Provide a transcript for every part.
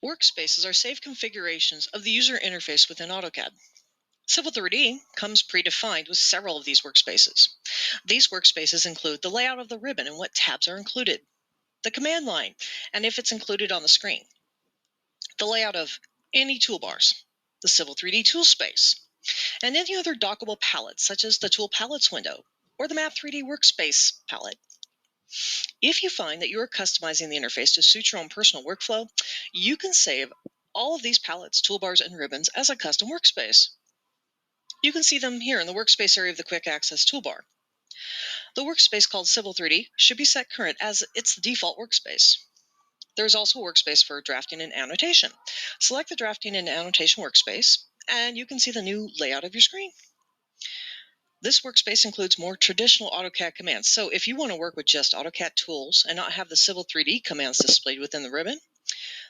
Workspaces are safe configurations of the user interface within AutoCAD. Civil 3D comes predefined with several of these workspaces. These workspaces include the layout of the ribbon and what tabs are included, the command line, and if it's included on the screen, the layout of any toolbars, the Civil 3D Toolspace, and any other dockable pallets such as the Tool Pallets window or the Map 3D Workspace palette. If you find that you are customizing the interface to suit your own personal workflow, you can save all of these palettes, toolbars, and ribbons as a custom workspace. You can see them here in the Workspace area of the Quick Access Toolbar. The workspace called Civil 3D should be set current as it's the default workspace. There's also a workspace for Drafting and Annotation. Select the Drafting and Annotation workspace, and you can see the new layout of your screen. This workspace includes more traditional AutoCAD commands, so if you want to work with just AutoCAD tools and not have the Civil 3D commands displayed within the ribbon,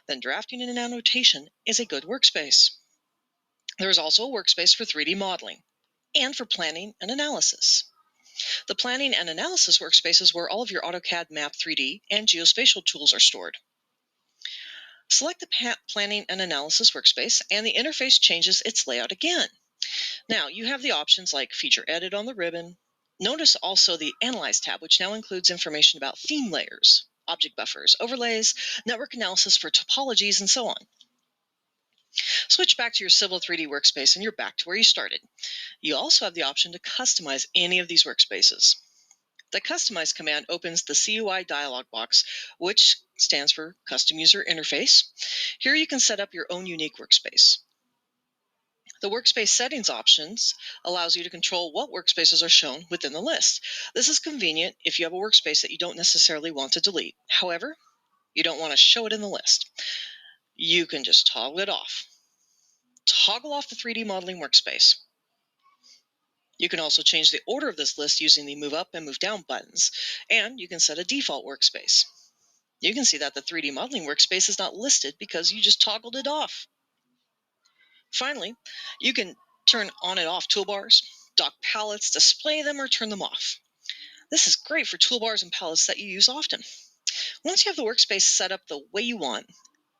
then Drafting and Annotation is a good workspace. There is also a workspace for 3D modeling and for planning and analysis. The Planning and Analysis Workspace is where all of your AutoCAD Map 3D and Geospatial tools are stored. Select the Planning and Analysis Workspace, and the interface changes its layout again. Now, you have the options like Feature Edit on the ribbon. Notice also the Analyze tab, which now includes information about theme layers, object buffers, overlays, network analysis for topologies, and so on. Switch back to your Civil 3D workspace, and you're back to where you started. You also have the option to customize any of these workspaces. The Customize command opens the CUI dialog box, which stands for Custom User Interface. Here you can set up your own unique workspace. The Workspace Settings options allows you to control what workspaces are shown within the list. This is convenient if you have a workspace that you don't necessarily want to delete. However, you don't want to show it in the list. You can just toggle it off. Toggle off the 3D Modeling Workspace. You can also change the order of this list using the Move Up and Move Down buttons, and you can set a default workspace. You can see that the 3D Modeling Workspace is not listed because you just toggled it off. Finally, you can turn on and off toolbars, dock pallets, display them, or turn them off. This is great for toolbars and pallets that you use often. Once you have the workspace set up the way you want,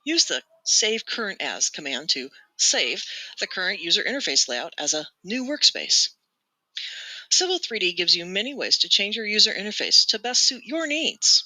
use the Save Current As command to save the current user interface layout as a new workspace. Civil 3D gives you many ways to change your user interface to best suit your needs.